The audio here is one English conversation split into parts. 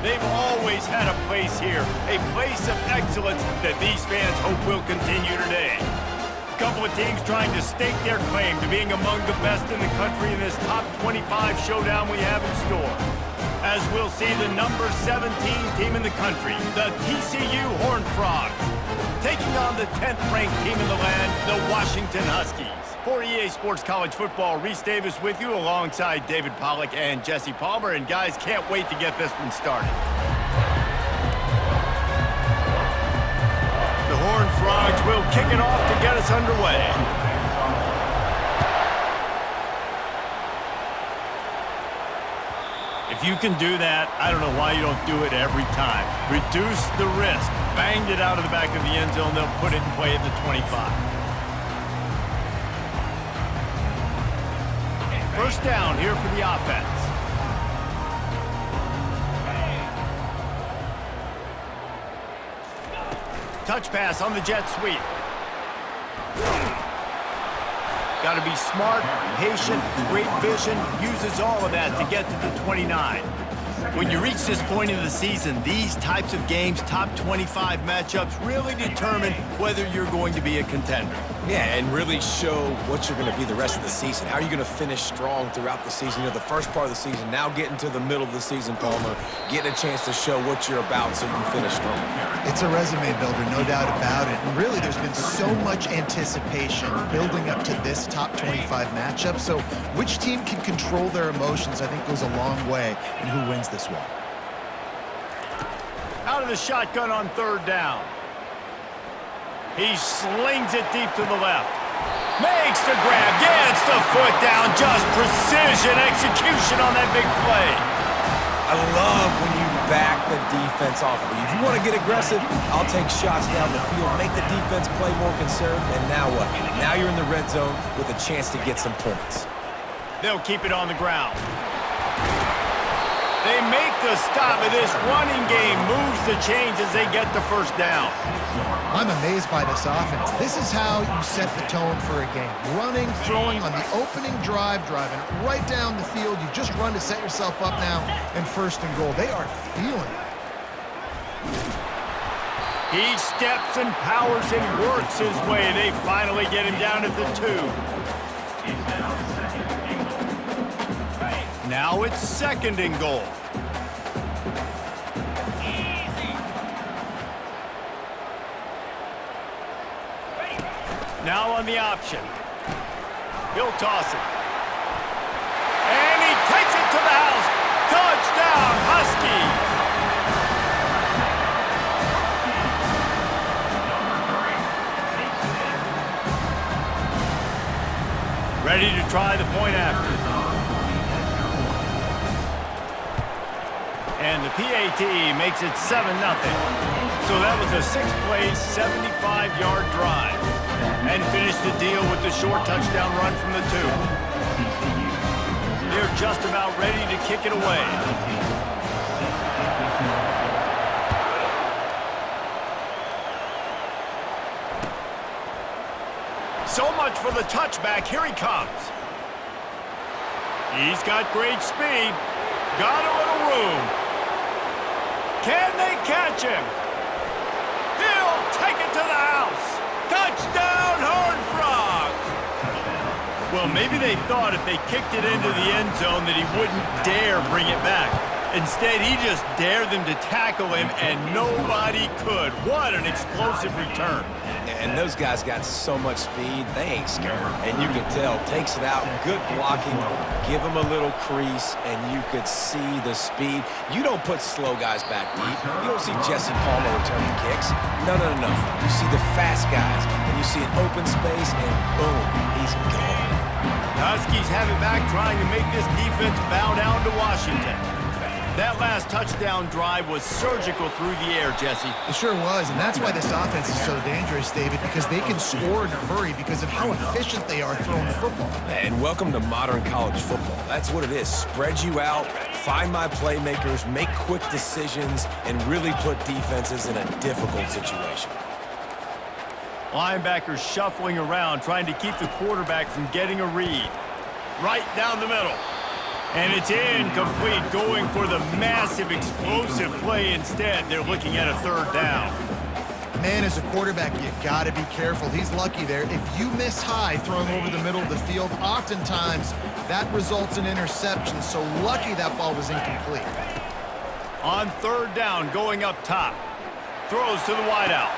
They've always had a place here, a place of excellence that these fans hope will continue today. A couple of teams trying to stake their claim to being among the best in the country in this top 25 showdown we have in store. As we'll see the number 17 team in the country, the TCU Horned Frogs, taking on the 10th-ranked team in the land, the Washington Huskies. For EA Sports College Football, Reese Davis with you alongside David Pollack and Jesse Palmer. And guys, can't wait to get this one started. The Horned Frogs will kick it off to get us underway. If you can do that, I don't know why you don't do it every time. Reduce the risk. Banged it out of the back of the end zone. They'll put it in play at the 25. First down here for the offense. Touch pass on the jet sweep. Got to be smart, patient, great vision, uses all of that to get to the 29. When you reach this point in the season, these types of games, top 25 matchups, really determine whether you're going to be a contender. Yeah, and really show what you're going to be the rest of the season. How are you going to finish strong throughout the season? You know, the first part of the season, now getting to the middle of the season, Palmer, getting a chance to show what you're about so you can finish strong. It's a resume builder, no doubt about it. And really, there's been so much anticipation building up to this top 25 matchup. So which team can control their emotions, I think, goes a long way in who wins this one. Out of the shotgun on third down. He slings it deep to the left. Makes the grab, gets the foot down, just precision execution on that big play. I love when you back the defense off of you. If you want to get aggressive, I'll take shots down the field, make the defense play more conservative, and now what? Now you're in the red zone with a chance to get some points. They'll keep it on the ground. They make the stop, and this running game moves the chains as they get the first down. I'm amazed by this offense. This is how you set the tone for a game. Running, throwing on the opening drive, driving right down the field. You just run to set yourself up now and first and goal. They are feeling it. He steps and powers and works his way. They finally get him down at the 2. Now it's second and goal. Now on the option. He'll toss it. And he takes it to the house. Touchdown, Huskies! Ready to try the point after. And the PAT makes it 7-0. So that was a 6-play, 75-yard drive. And finish the deal with the short touchdown run from the 2. They're just about ready to kick it away. So much for the touchback. Here he comes. He's got great speed. Got a little room. Can they catch him? He'll take it to the house. Touchdown, Horned Frogs! Well, maybe they thought if they kicked it into the end zone that he wouldn't dare bring it back. Instead, he just dared them to tackle him, and nobody could. What an explosive return. And those guys got so much speed, they ain't scared. And you can tell, takes it out, good blocking, give him a little crease, and you could see the speed. You don't put slow guys back deep. You don't see Jesse Palmer returning kicks. No. You see the fast guys, and you see an open space, and boom, he's gone. The Huskies have it back, trying to make this defense bow down to Washington. That last touchdown drive was surgical through the air, Jesse. It sure was, and that's why this offense is so dangerous, David, because they can score in a hurry because of how efficient they are throwing the football. And welcome to modern college football. That's what it is. Spread you out, find my playmakers, make quick decisions, and really put defenses in a difficult situation. Linebackers shuffling around, trying to keep the quarterback from getting a read. Right down the middle. And it's incomplete, going for the massive, explosive play instead. They're looking at a third down. Man, as a quarterback, you got to be careful. He's lucky there. If you miss high throwing over the middle of the field, oftentimes that results in interception. So lucky that ball was incomplete. On third down, going up top. Throws to the wideout.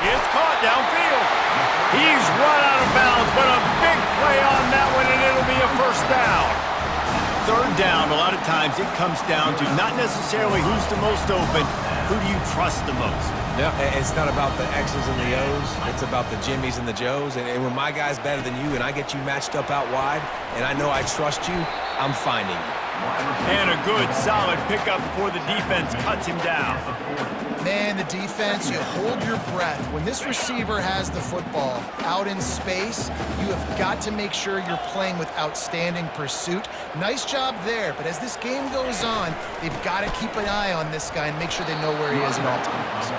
It's caught downfield. He's run out of bounds, but a big play on that one, and it'll be a first down. Third down, a lot of times it comes down to not necessarily who's the most open, who do you trust the most? Yeah, it's not about the X's and the O's. It's about the Jimmys and the Joes. And when my guy's better than you and I get you matched up out wide and I know I trust you, I'm finding you. And a good, solid pickup before the defense cuts him down. Man, the defense, you hold your breath. When this receiver has the football out in space, you have got to make sure you're playing with outstanding pursuit. Nice job there, but as this game goes on, they've got to keep an eye on this guy and make sure they know where he is at all times.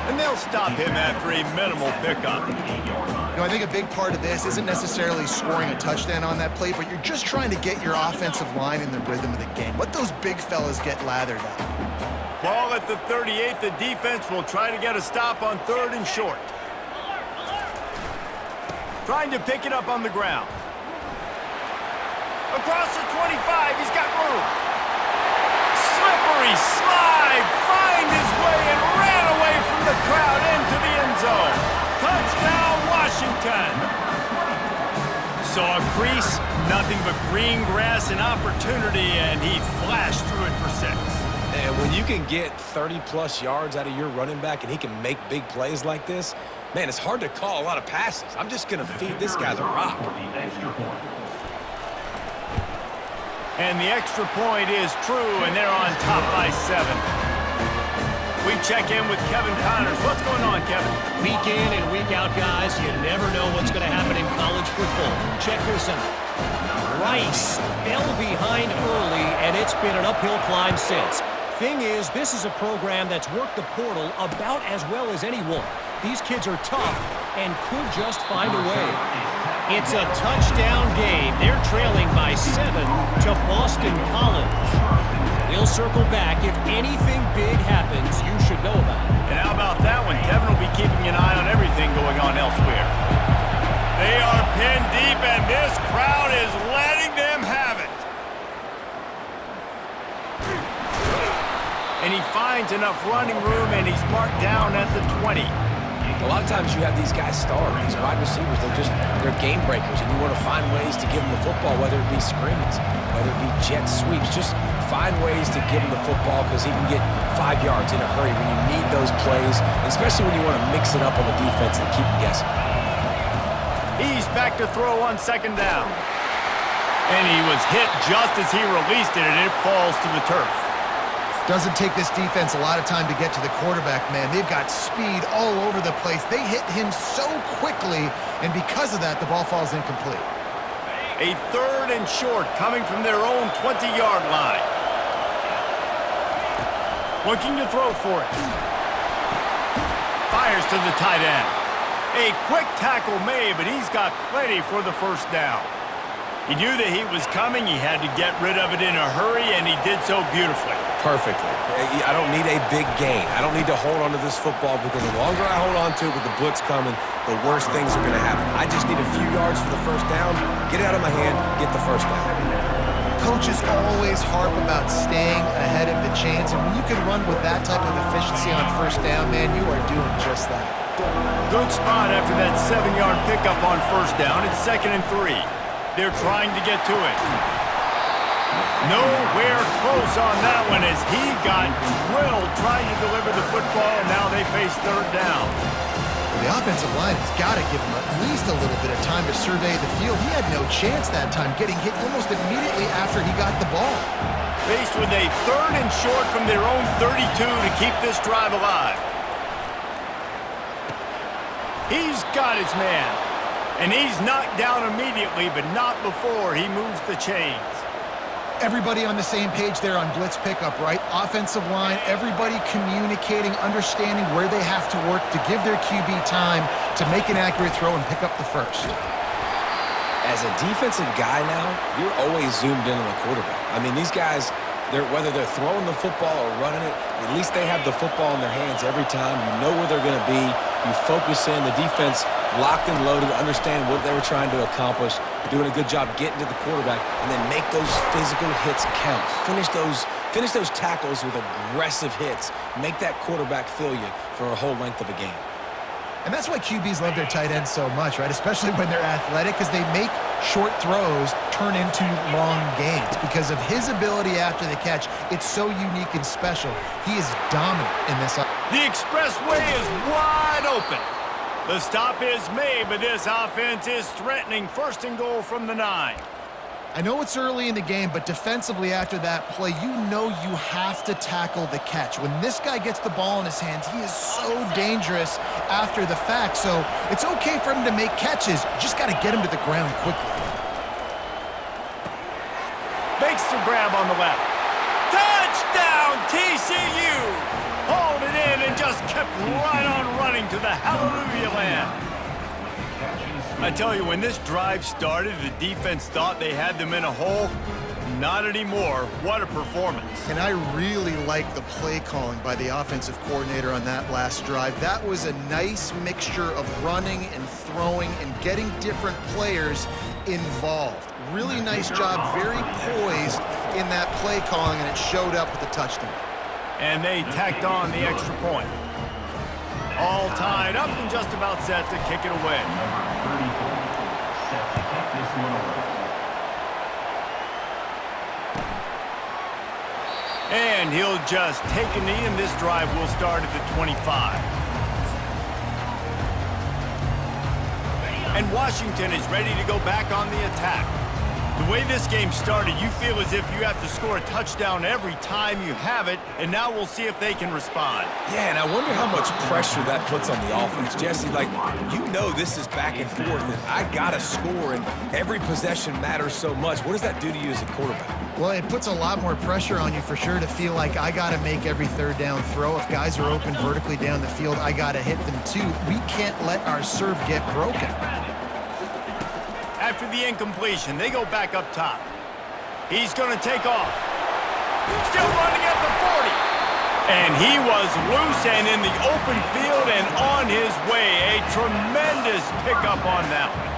And they'll stop him after a minimal pickup. You know, I think a big part of this isn't necessarily scoring a touchdown on that play, but you're just trying to get your offensive line in the rhythm of the game. Let those big fellas get lathered up. Ball at the 38. The defense will try to get a stop on third and short. Trying to pick it up on the ground. Across the 25, he's got room. Slippery slide, find his way and ran away from the crowd into the end zone. Touchdown, Washington. Saw a crease, nothing but green grass and opportunity, and he flashed through it for 6. And when you can get 30-plus yards out of your running back and he can make big plays like this, man, it's hard to call a lot of passes. I'm just going to feed this guy the rock. And the extra point is true, and they're on top by 7. We check in with Kevin Connors. What's going on, Kevin? Week in and week out, guys, you never know what's going to happen in college football. Check this out. Rice fell behind early, and it's been an uphill climb since. Thing is, this is a program that's worked the portal about as well as anyone. These kids are tough and could just find a way. It's a touchdown game. They're trailing by 7 to Boston College. We'll circle back. If anything big happens, you should know about it. And how about that one? Kevin will be keeping an eye on everything going on elsewhere. They are pinned deep, and this crowd is letting them have it. And he finds enough running room, and he's marked down at the 20. A lot of times you have these guys starve, these wide receivers, they're game breakers, and you want to find ways to give them the football, whether it be screens, whether it be jet sweeps. Just find ways to give him the football because he can get 5 yards in a hurry when you need those plays, especially when you want to mix it up on the defense and keep them guessing. He's back to throw on second down. And he was hit just as he released it, and it falls to the turf. Doesn't take this defense a lot of time to get to the quarterback, man. They've got speed all over the place. They hit him so quickly, and because of that, the ball falls incomplete. A third and short coming from their own 20-yard line. Looking to throw for it. Fires to the tight end. A quick tackle made, but he's got plenty for the first down. He knew that he was coming. He had to get rid of it in a hurry, and he did so beautifully. Perfectly. I don't need a big gain. I don't need to hold on to this football because the longer I hold on to it with the blitz coming, the worse things are going to happen. I just need a few yards for the first down, get it out of my hand, get the first down. Coaches always harp about staying ahead of the chains, and when you can run with that type of efficiency on first down, man, you are doing just that. Good spot after that 7-yard pickup on first down. It's 2nd and 3. They're trying to get to it. Nowhere close on that one as he got drilled trying to deliver the football, and now they face third down. The offensive line has got to give him at least a little bit of time to survey the field. He had no chance that time, getting hit almost immediately after he got the ball. Faced with a third and short from their own 32 to keep this drive alive. He's got his man. And he's knocked down immediately, but not before he moves the chains. Everybody on the same page there on blitz pickup, right? Offensive line, everybody communicating, understanding where they have to work to give their QB time to make an accurate throw and pick up the first. As a defensive guy now, you're always zoomed in on the quarterback. I mean, these guys, whether they're throwing the football or running it, at least they have the football in their hands every time. You know where they're going to be. You focus in. The defense locked and loaded, understand what they were trying to accomplish, doing a good job getting to the quarterback, and then make those physical hits count. Finish those tackles with aggressive hits. Make that quarterback feel you for a whole length of a game. And that's why QBs love their tight ends so much, right? Especially when they're athletic, because they make short throws turn into long gains. Because of his ability after the catch, it's so unique and special. He is dominant in this. The expressway is wide open. The stop is made, but this offense is threatening. First and goal from the 9. I know it's early in the game, but defensively after that play, you know you have to tackle the catch. When this guy gets the ball in his hands, he is so dangerous after the fact. So it's okay for him to make catches. You just got to get him to the ground quickly. Makes the grab on the left. Touchdown, TCU! Hauled it in and just kept right on running to the hallelujah land. I tell you, when this drive started, the defense thought they had them in a hole. Not anymore. What a performance. And I really like the play calling by the offensive coordinator on that last drive. That was a nice mixture of running and throwing and getting different players involved. Really nice job, very poised in that play calling, and it showed up with a touchdown. And they tacked on the extra point. All tied up and just about set to kick it away. And he'll just take a knee, and this drive will start at the 25. And Washington is ready to go back on the attack. The way this game started, you feel as if you have to score a touchdown every time you have it, and now we'll see if they can respond. Yeah, and I wonder how much pressure that puts on the offense. Jesse, like, you know this is back and forth, and I got to score, and every possession matters so much. What does that do to you as a quarterback? Well, it puts a lot more pressure on you for sure to feel like I got to make every third down throw. If guys are open vertically down the field, I got to hit them too. We can't let our serve get broken. After the incompletion, they go back up top. He's going to take off. Still running at the 40. And he was loose and in the open field and on his way. A tremendous pickup on that one.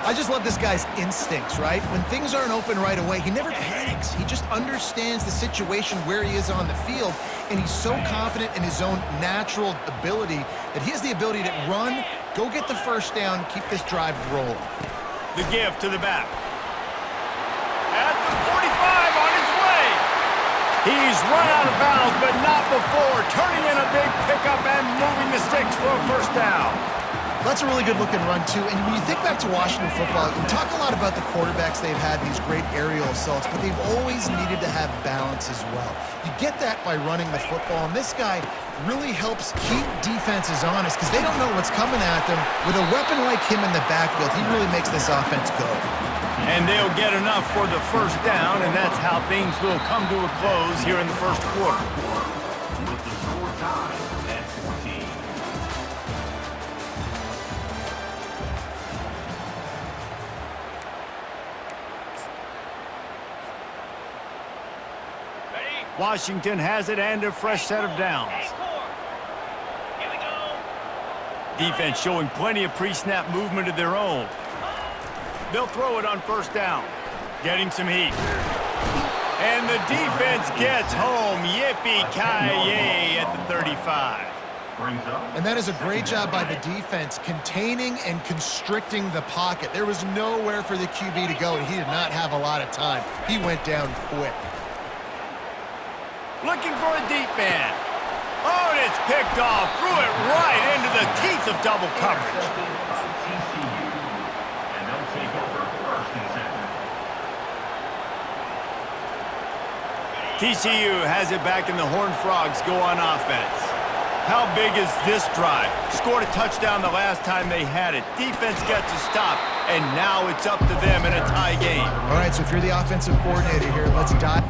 I just love this guy's instincts, right? When things aren't open right away, he never panics. He just understands the situation where he is on the field, and he's so confident in his own natural ability that he has the ability to run, go get the first down, keep this drive rolling. The give to the back. At the 45 on his way. He's run out of bounds, but not before. Turning in a big pickup and moving the sticks for a first down. That's a really good-looking run, too. And when you think back to Washington football, you talk a lot about the quarterbacks they've had, these great aerial assaults, but they've always needed to have balance as well. You get that by running the football, and this guy really helps keep defenses honest because they don't know what's coming at them. With a weapon like him in the backfield, he really makes this offense go. And they'll get enough for the first down, and that's how things will come to a close here in the first quarter. With the score tied at 14. Washington has it and a fresh set of downs. Defense showing plenty of pre-snap movement of their own. They'll throw it on first down, getting some heat. And the defense gets home. Yippee-ki-yay at the 35. And that is a great job by the defense, containing and constricting the pocket. There was nowhere for the QB to go, and he did not have a lot of time. He went down quick. Looking for a deep man. Oh, and it's picked off. Threw it right into the teeth of double coverage. And they'll take over first and second. TCU has it back, and the Horned Frogs go on offense. How big is this drive? Scored a touchdown the last time they had it. Defense gets a stop, and now it's up to them in a tie game. All right, so if you're the offensive coordinator here, let's dive.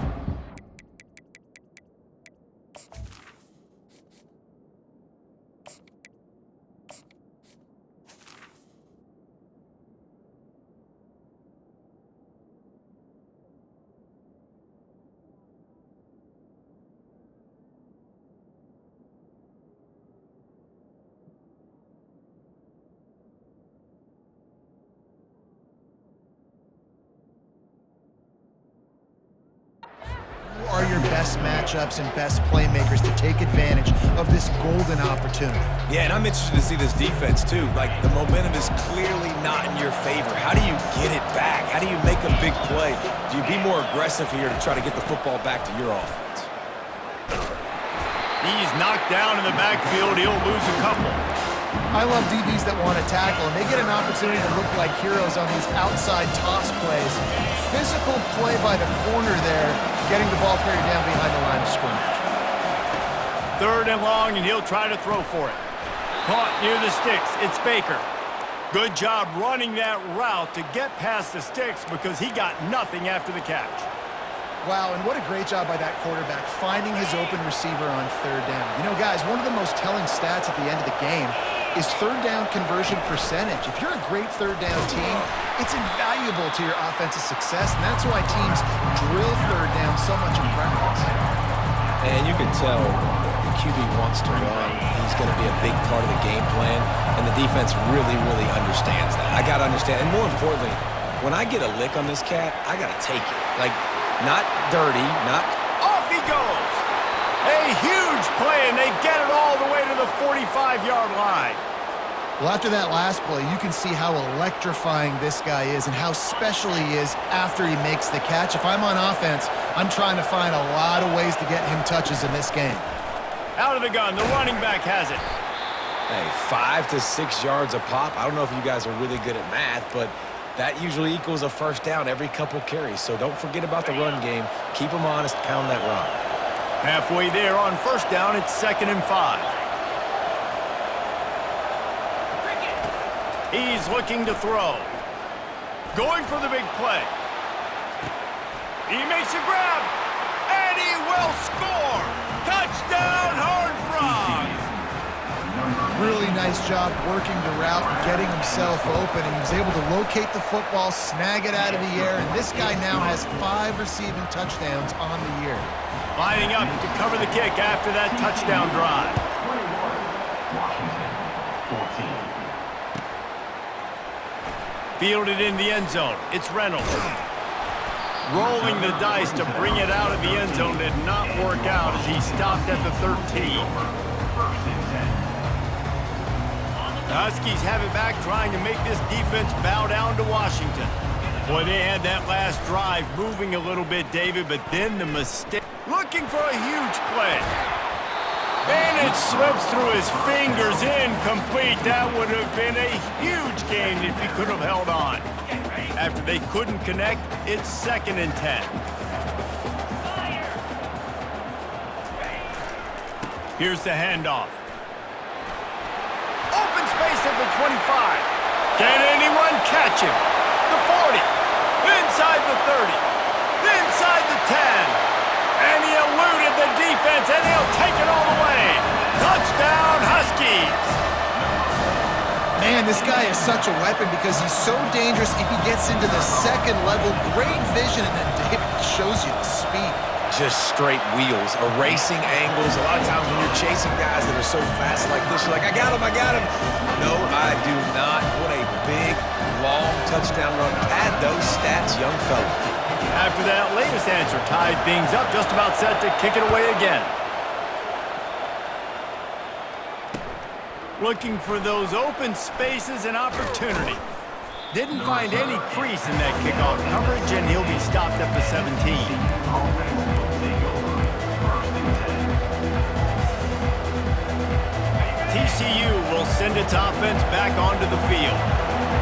are your best matchups and best playmakers to take advantage of this golden opportunity? Yeah, and I'm interested to see this defense, too. Like, the momentum is clearly not in your favor. How do you get it back? How do you make a big play? Do you be more aggressive here to try to get the football back to your offense? He's knocked down in the backfield. He'll lose a couple. I love DBs that want to tackle, and they get an opportunity to look like heroes on these outside toss plays. Physical play by the corner there, getting the ball carried down behind the line of scrimmage. 3rd and long, and he'll try to throw for it. Caught near the sticks. It's Baker. Good job running that route to get past the sticks because he got nothing after the catch. Wow, and what a great job by that quarterback, finding his open receiver on 3rd down. You know, guys, one of the most telling stats at the end of the game is 3rd down conversion percentage. If you're a great 3rd down team, it's invaluable to your offensive success, and that's why teams drill 3rd down so much in practice. And you can tell the QB wants to run. He's going to be a big part of the game plan, and the defense really, really understands that. I got to understand, and more importantly, when I get a lick on this cat, I got to take it. Like, not dirty, not... Off he goes! A huge play, and they get it all the way to the 45-yard line. Well, after that last play, you can see how electrifying this guy is and how special he is after he makes the catch. If I'm on offense, I'm trying to find a lot of ways to get him touches in this game. Out of the gun, the running back has it. Hey, 5 to 6 yards a pop. I don't know if you guys are really good at math, but that usually equals a 1st down every couple carries. So don't forget about the run game. Keep them honest, pound that rock. Halfway there on 1st down, it's 2nd and 5. He's looking to throw. Going for the big play. He makes a grab, and he will score. Touchdown, Horned Frogs. Really nice job working the route and getting himself open, and he was able to locate the football, snag it out of the air, and this guy now has 5 receiving touchdowns on the year. Lining up to cover the kick after that touchdown drive. 21, Washington, 14. Fielded in the end zone. It's Reynolds. Rolling the dice to bring it out of the end zone did not work out as he stopped at the 13. The Huskies have it back, trying to make this defense bow down to Washington. Boy, they had that last drive moving a little bit, David, but then the mistake. Looking for a huge play. And it slips through his fingers, incomplete. That would have been a huge gain if he could have held on. After they couldn't connect, it's 2nd and 10. Here's the handoff. Open space at the 25. Can anyone catch him? The 40. Inside the 30. Inside the 10. And he eluded the defense, and he'll take it all the way. Touchdown, Huskies. Man, this guy is such a weapon because he's so dangerous if he gets into the 2nd level. Great vision, and then David shows you the speed. Just straight wheels, erasing angles. A lot of times when you're chasing guys that are so fast like this, you're like, I got him, I got him. No, I do not. What a big, long touchdown run. Pad those stats, young fella. After that latest answer tied things up, just about set to kick it away again. Looking for those open spaces and opportunity. Didn't find any crease in that kickoff coverage, and he'll be stopped at the 17. TCU will send its offense back onto the field.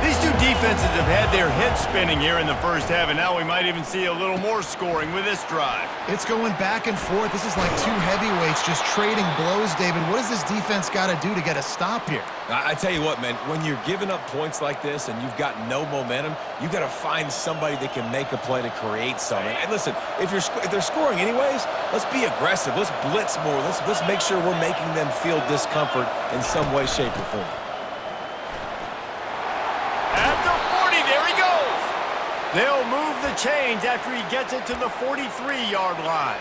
These two defenses have had their heads spinning here in the 1st half, and now we might even see a little more scoring with this drive. It's going back and forth. This is like 2 heavyweights just trading blows, David. What does this defense got to do to get a stop here? I tell you what, man, when you're giving up points like this and you've got no momentum, you got to find somebody that can make a play to create something. And listen, if they're scoring anyways, let's be aggressive. Let's blitz more. Let's make sure we're making them feel discomfort in some way, shape, or form. At the 40, there he goes. They'll move the chains after he gets it to the 43-yard line.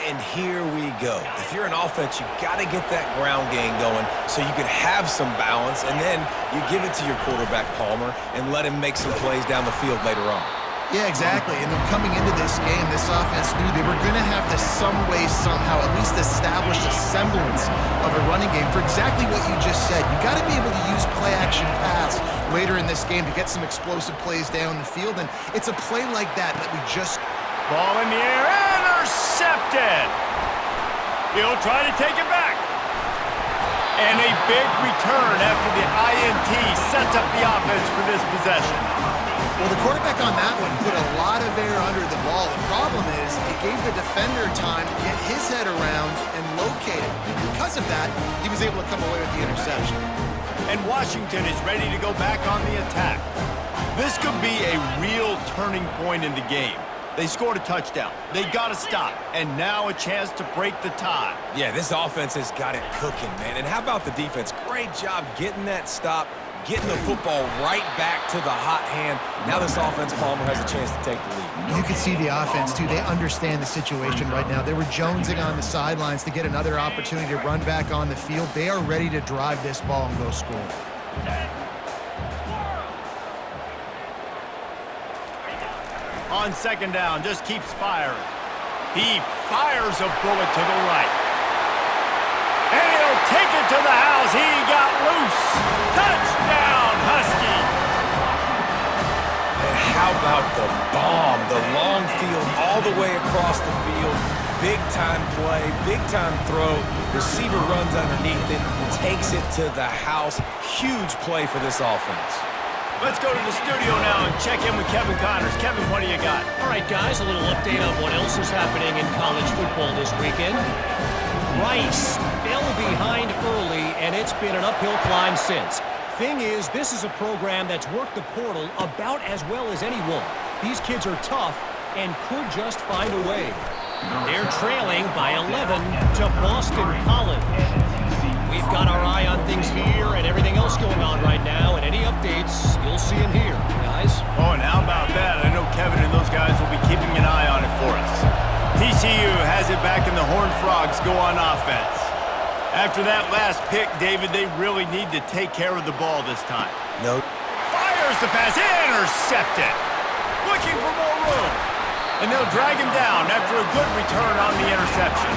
And here we go. If you're an offense, you got to get that ground game going so you can have some balance, and then you give it to your quarterback, Palmer, and let him make some plays down the field later on. Yeah, exactly. And then coming into this game, this offense knew they were going to have to some way, somehow, at least establish a semblance of a running game for exactly what you just said. You got to be able to use play-action pass later in this game to get some explosive plays down the field, and it's a play like that we just... Ball in the air, intercepted! He'll try to take it back. And a big return after the INT sets up the offense for this possession. Well, the quarterback on that one put a lot of air under the ball. The problem is it gave the defender time to get his head around and locate it. And because of that, he was able to come away with the interception. And Washington is ready to go back on the attack. This could be a real turning point in the game. They scored a touchdown. They got to stop. And now a chance to break the tie. Yeah, this offense has got it cooking, man. And how about the defense? Great job getting that stop, getting the football right back to the hot hand. Now this offense, Palmer, has a chance to take the lead. You can see the offense, too. They understand the situation right now. They were jonesing on the sidelines to get another opportunity to run back on the field. They are ready to drive this ball and go score. On second down, just keeps firing. He fires a bullet to the right. And he'll take it to the house. He got loose. Touchdown, Huskies. And how about the bomb? The long field all the way across the field. Big-time play, big-time throw. Receiver runs underneath it, takes it to the house. Huge play for this offense. Let's go to the studio now and check in with Kevin Connors. Kevin, what do you got? All right, guys, a little update on what else is happening in college football this weekend. Rice fell behind early, and it's been an uphill climb since. Thing is, this is a program that's worked the portal about as well as anyone. These kids are tough and could just find a way. They're trailing by 11 to Boston College. We've got our eye on things here and everything else going on right now, and any updates you'll see in here, guys. Oh, and how about that? I know Kevin and those guys will be keeping an eye on it for us. TCU has it back and the Horned Frogs go on offense. After that last pick, David, they really need to take care of the ball this time. Nope. Fires the pass, intercepted. Looking for more room. And they'll drag him down after a good return on the interception.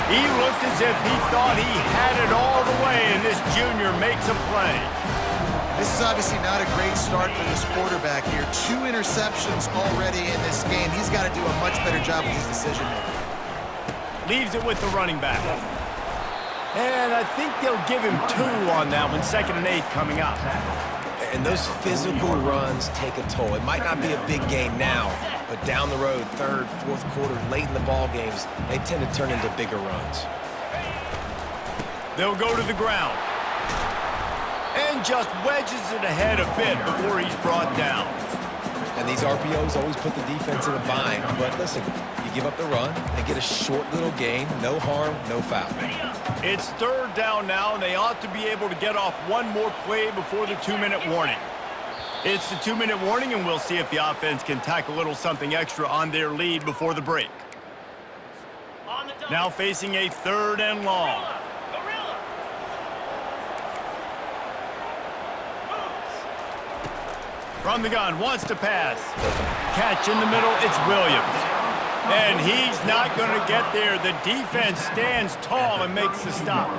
He looked as if he thought he had it all the way, and this junior makes a play. This is obviously not a great start for this quarterback here. 2 interceptions already in this game. He's got to do a much better job with his decision-making. Leaves it with the running back. And I think they'll give him 2 on that one, 2nd and 8 coming up. And those physical runs take a toll. It might not be a big game now, but down the road, 3rd, 4th quarter, late in the ball games, they tend to turn into bigger runs. They'll go to the ground. And just wedges it ahead a bit before he's brought down. And these RPOs always put the defense in a bind. But listen, you give up the run, they get a short little gain, no harm, no foul. It's 3rd down now, and they ought to be able to get off one more play before the 2-minute warning. It's the 2-minute warning, and we'll see if the offense can tack a little something extra on their lead before the break. Now facing a 3rd and long. From the gun, wants to pass. Catch in the middle, it's Williams. And he's not going to get there. The defense stands tall and makes the stop.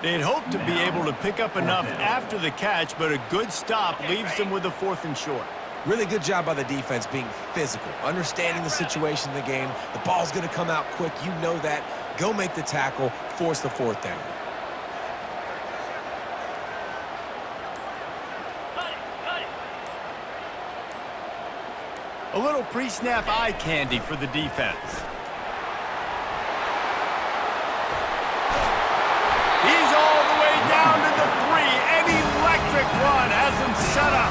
They'd hope to be able to pick up enough after the catch, but a good stop leaves them with a 4th and short. Really good job by the defense being physical, understanding the situation in the game. The ball's going to come out quick. You know that. Go make the tackle, force the 4th down. A little pre-snap eye candy for the defense. He's all the way down to the 3. An electric run has him set up.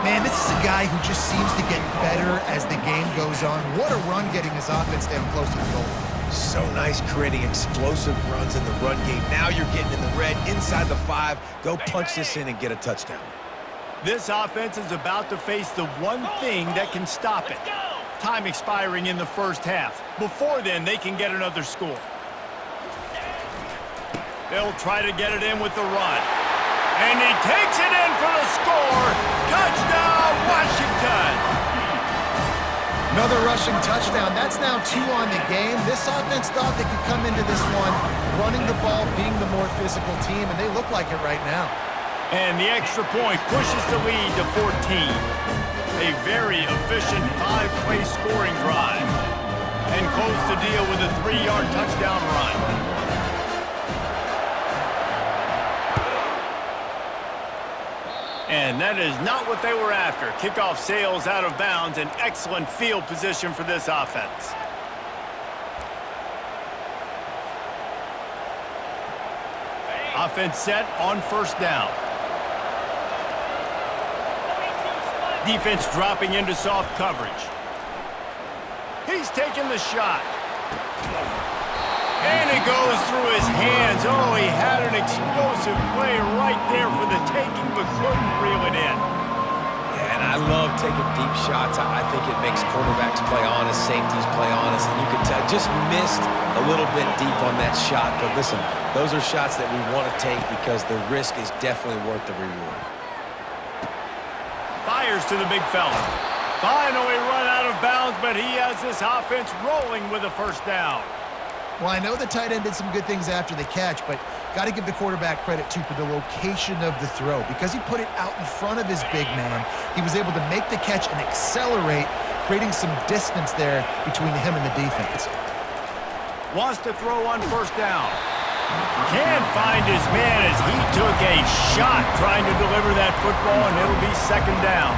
Man, this is a guy who just seems to get better as the game goes on. What a run getting his offense down close to the goal. So nice creating explosive runs in the run game. Now you're getting in the red inside the 5. Go punch this in and get a touchdown. This offense is about to face the one thing that can stop it. Time expiring in the 1st half. Before then, they can get another score. They'll try to get it in with the run. And he takes it in for the score. Touchdown, Washington! Another rushing touchdown. That's now 2 on the game. This offense thought they could come into this one running the ball, being the more physical team, and they look like it right now. And the extra point pushes the lead to 14. A very efficient 5-play scoring drive. And close the deal with a 3-yard touchdown run. And that is not what they were after. Kickoff sails out of bounds, an excellent field position for this offense. Offense set on first down. Defense dropping into soft coverage. He's taking the shot. And it goes through his hands. Oh, he had an explosive play right there for the taking, but couldn't reel it in. Yeah, and I love taking deep shots. I think it makes quarterbacks play honest, safeties play honest, and you can tell just missed a little bit deep on that shot. But listen, those are shots that we want to take because the risk is definitely worth the reward. Fires to the big fella. Finally run out of bounds, but he has this offense rolling with a first down. Well, I know the tight end did some good things after the catch, but got to give the quarterback credit, too, for the location of the throw. Because he put it out in front of his big man, he was able to make the catch and accelerate, creating some distance there between him and the defense. Wants to throw on first down. Can't find his man as he took a shot trying to deliver that football, and it'll be second down.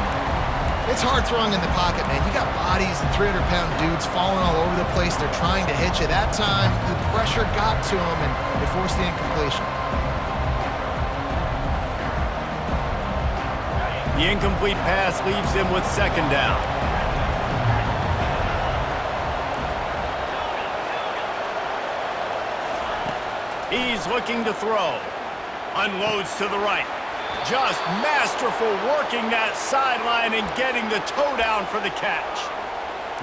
It's hard throwing in the pocket, man. You got bodies and 300-pound dudes falling all over the place. They're trying to hit you. That time, the pressure got to him, and they forced the incompletion. The incomplete pass leaves him with second down. He's looking to throw. Unloads to the right. Just masterful working that sideline and getting the toe down for the catch.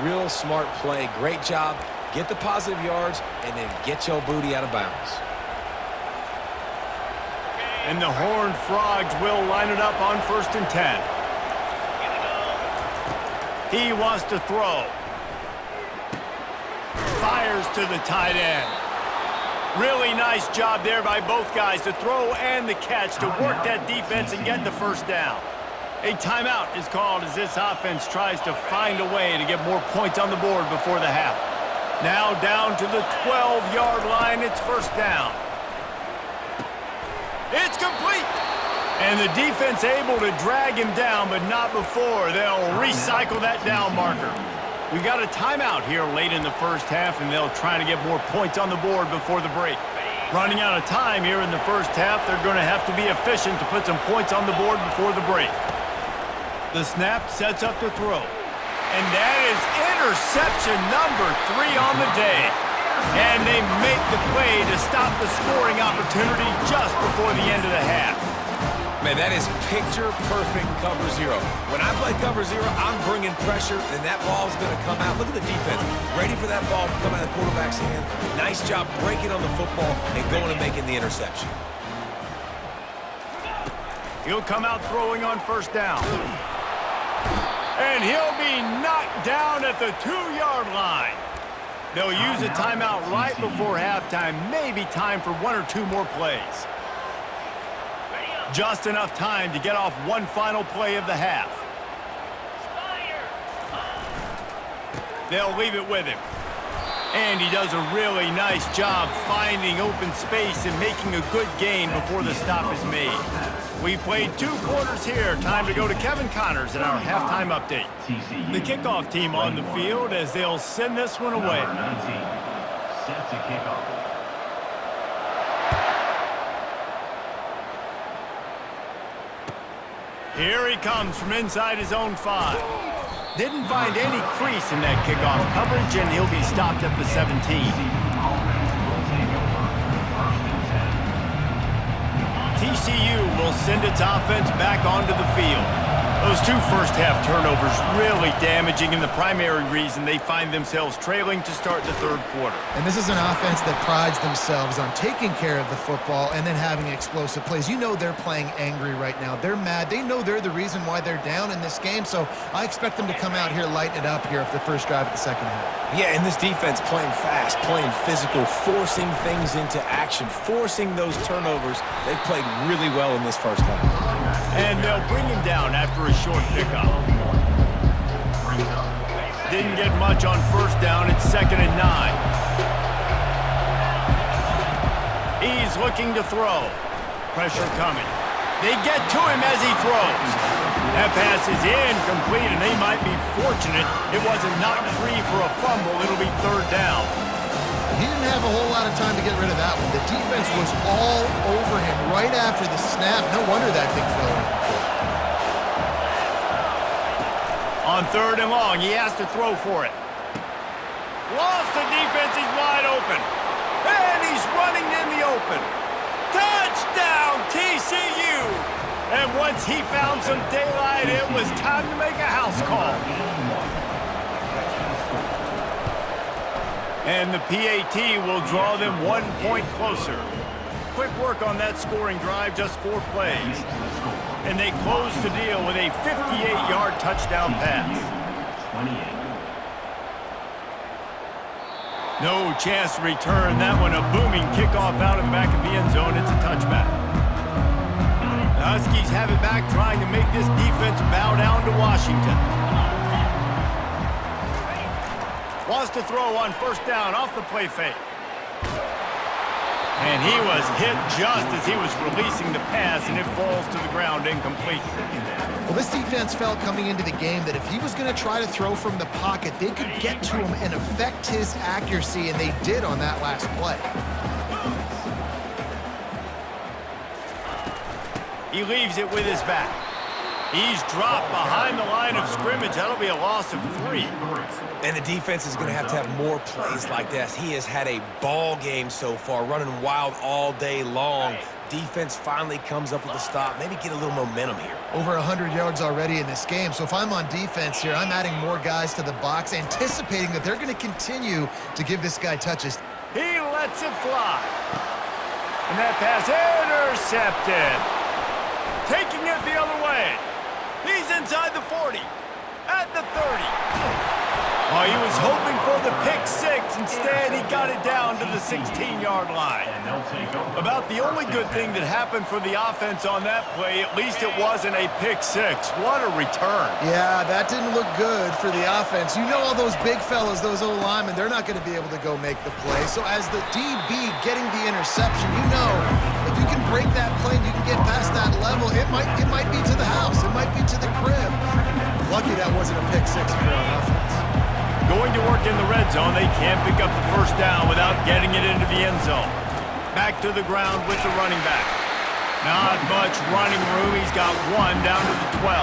Real smart play. Great job. Get the positive yards and then get your booty out of bounds. And the Horned Frogs will line it up on 1st and 10. He wants to throw. Fires to the tight end. Really nice job there by both guys, the throw and the catch, to work that defense and get the first down. A timeout is called as this offense tries to find a way to get more points on the board before the half. Now down to the 12-yard line, it's first down. It's complete! And the defense able to drag him down, but not before they'll recycle that down marker. We've got a timeout here late in the first half, and they'll try to get more points on the board before the break. Running out of time here in the first half, they're going to have to be efficient to put some points on the board before the break. The snap sets up the throw. And that is interception number 3 on the day. And they make the play to stop the scoring opportunity just before the end of the half. Man, that is picture-perfect cover zero. When I play cover zero, I'm bringing pressure, and that ball's going to come out. Look at the defense. Ready for that ball to come out of the quarterback's hand. Nice job breaking on the football and going and making the interception. He'll come out throwing on first down. And he'll be knocked down at the 2-yard line. They'll use a timeout right before halftime. Maybe time for 1 or 2 more plays. Just enough time to get off one final play of the half. They'll leave it with him. And he does a really nice job finding open space and making a good gain before the stop is made. We've played 2 quarters here. Time to go to Kevin Connors in our halftime update. The kickoff team on the field as they'll send this one away. Set to kick off. Here he comes from inside his own 5. Didn't find any crease in that kickoff coverage, and he'll be stopped at the 17. TCU will send its offense back onto the field. Those two first-half turnovers really damaging, and the primary reason they find themselves trailing to start the third quarter. And this is an offense that prides themselves on taking care of the football and then having explosive plays. You know they're playing angry right now. They're mad. They know they're the reason why they're down in this game, so I expect them to come out here, lighten it up here for the first drive of the second half. Yeah, and this defense playing fast, playing physical, forcing things into action, forcing those turnovers. They've played really well in this first half. And they'll bring him down after a short pickup. Didn't get much on first down. It's 2nd and 9. He's looking to throw. Pressure coming. They get to him as he throws. That pass is incomplete, and they might be fortunate it wasn't knocked free for a fumble. It'll be 3rd down. He didn't have a whole lot of time to get rid of that one. The defense was all over him right after the snap. No wonder that thing fell in. On 3rd and long, he has to throw for it. Lost the defense, he's wide open. And he's running in the open. Touchdown, TCU! And once he found some daylight, it was time to make a house call. And the PAT will draw them 1 point closer. Quick work on that scoring drive, just 4 plays. And they close the deal with a 58-yard touchdown pass. No chance to return that one. A booming kickoff out of the back of the end zone. It's a touchback. The Huskies have it back, trying to make this defense bow down to Washington. Wants to throw on first down off the play fake. And he was hit just as he was releasing the pass, and it falls to the ground incomplete. Well, this defense felt coming into the game that if he was going to try to throw from the pocket, they could get to him and affect his accuracy, and they did on that last play. He leaves it with his back. He's dropped behind the line of scrimmage. That'll be a loss of 3. And the defense is going to have more plays like this. He has had a ball game so far, running wild all day long. Defense finally comes up with a stop. Maybe get a little momentum here. Over 100 yards already in this game. So if I'm on defense here, I'm adding more guys to the box, anticipating that they're going to continue to give this guy touches. He lets it fly. And that pass intercepted. Taking it the other way. He's inside the 40. At the 30. Oh, he was hoping for the pick 6. Instead, he got it down to the 16-yard line. About the only good thing that happened for the offense on that play, at least it wasn't a pick 6. What a return. Yeah, that didn't look good for the offense. You know all those big fellas, those O-linemen, they're not going to be able to go make the play. So as the DB getting the interception, you know if you can break that play and you can get past that level, it might be to the house. It might be to the crib. Lucky that wasn't a pick 6 if you're on offense. Going to work in the red zone. They can't pick up the first down without getting it into the end zone. Back to the ground with the running back. Not much running room. He's got 1 down to the 12.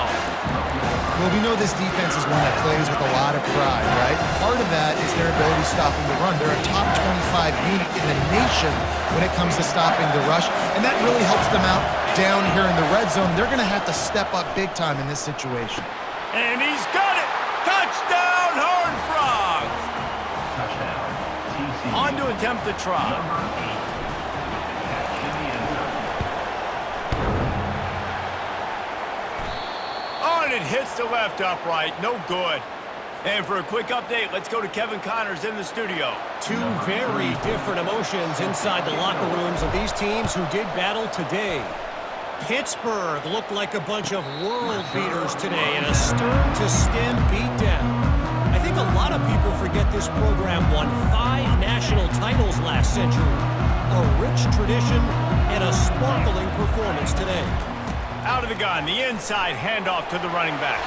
Well, we know this defense is one that plays with a lot of pride, right? Part of that is their ability stopping the run. They're a top 25 unit in the nation when it comes to stopping the rush, and that really helps them out down here in the red zone. They're going to have to step up big time in this situation. And he's got it! Touchdown, Horned Frogs! On to attempt the try. Oh, and it hits the left upright. No good. And for a quick update, let's go to Kevin Connors in the studio. 2 very different emotions inside the locker rooms of these teams who did battle today. Pittsburgh looked like a bunch of world beaters today in a stern-to-stem beatdown. I think a lot of people forget this program won 5 national titles last century. A rich tradition and a sparkling performance today. Out of the gun, the inside handoff to the running back.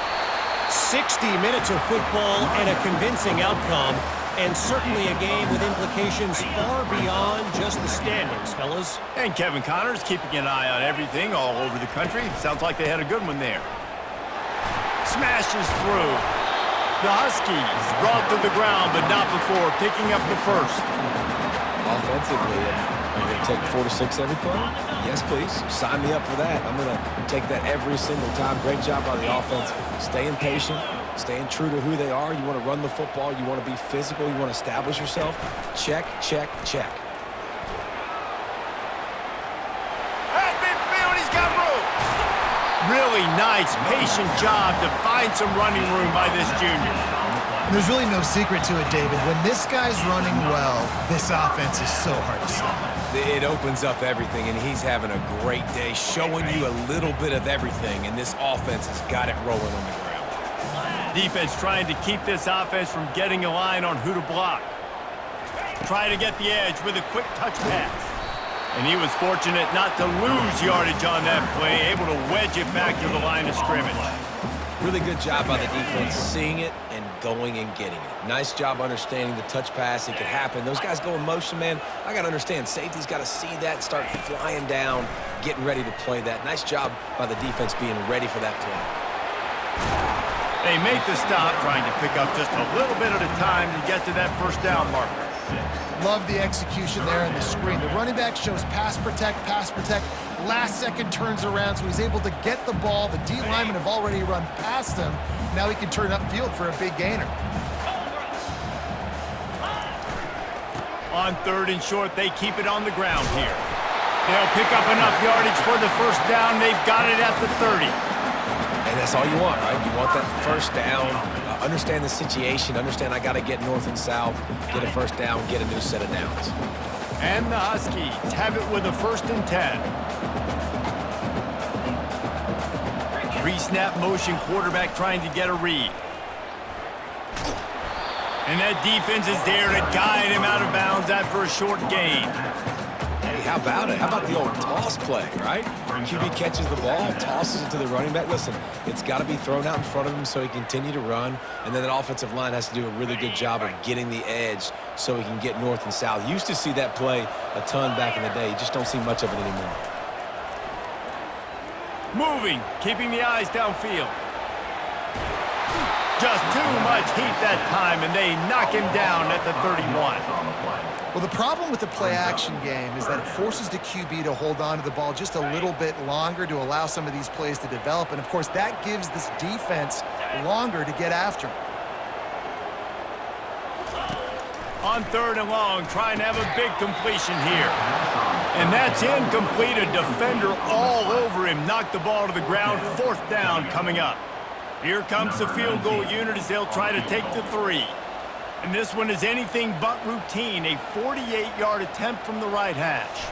60 minutes of football and a convincing outcome, and certainly a game with implications far beyond just the standings, fellas. And Kevin Connors keeping an eye on everything all over the country. Sounds like they had a good one there. Smashes through. The Huskies brought to the ground, but not before picking up the first. Offensively, Are you going to take 4 to 6 every play? Yes, please. Sign me up for that. I'm going to take that every single time. Great job by the offense. Staying patient, staying true to who they are. You want to run the football. You want to be physical. You want to establish yourself. Check, check, check. At midfield, he's got room. Really nice, patient job to find some running room by this junior. There's really no secret to it, David. When this guy's running well, this offense is so hard to stop. It opens up everything, and he's having a great day, showing you a little bit of everything, and this offense has got it rolling on the ground. Defense trying to keep this offense from getting a line on who to block. Trying to get the edge with a quick touch pass. And he was fortunate not to lose yardage on that play, able to wedge it back to the line of scrimmage. Really good job by the defense, seeing it and going and getting it. Nice job understanding the touch pass. It could happen. Those guys go in motion, man. I got to understand, safety's got to see that, start flying down, getting ready to play that. Nice job by the defense being ready for that play. They make the stop, trying to pick up just a little bit at a time to get to that first down marker. Love the execution there in the screen. The running back shows pass protect, last second turns around, so he's able to get the ball. The D linemen have already run past him. Now he can turn upfield for a big gainer. On 3rd and short, they keep it on the ground here. They'll pick up enough yardage for the first down. They've got it at the 30. And that's all you want, right? You want that first down. Understand the situation. Understand I got to get north and south, get a first down, get a new set of downs. And the Huskies have it with a 1st and 10. Pre-snap motion, quarterback trying to get a read. And that defense is there to guide him out of bounds after a short gain. Hey, how about it? How about the old toss play, right? QB catches the ball, tosses it to the running back. Listen, it's got to be thrown out in front of him so he can continue to run. And then that offensive line has to do a really good job of getting the edge so he can get north and south. Used to see that play a ton back in the day. You just don't see much of it anymore. Moving, keeping the eyes downfield. Just too much heat that time, and they knock him down at the 31. Well, the problem with the play-action game is that it forces the QB to hold on to the ball just a little bit longer to allow some of these plays to develop. And, of course, that gives this defense longer to get after him. On 3rd and long, trying to have a big completion here. And that's incomplete. A defender all over him. Knocked the ball to the ground. 4th down coming up. Here comes the field goal unit as they'll try to take the 3. And this one is anything but routine. A 48-yard attempt from the right hash.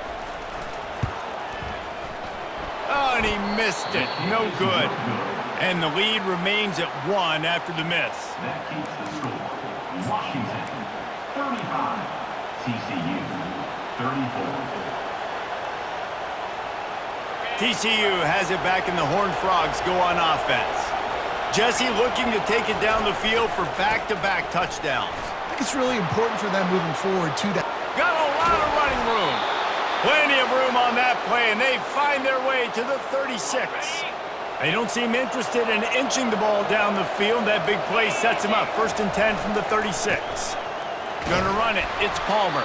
Oh, and he missed it. No good. And the lead remains at 1 after the miss. That keeps the score. Washington, 35. TCU, 34. TCU has it back, and the Horned Frogs go on offense. Jesse looking to take it down the field for back-to-back touchdowns. I think it's really important for them moving forward, too. Got a lot of running room. Plenty of room on that play, and they find their way to the 36. They don't seem interested in inching the ball down the field. That big play sets them up. 1st and 10 from the 36. Gonna run it. It's Palmer.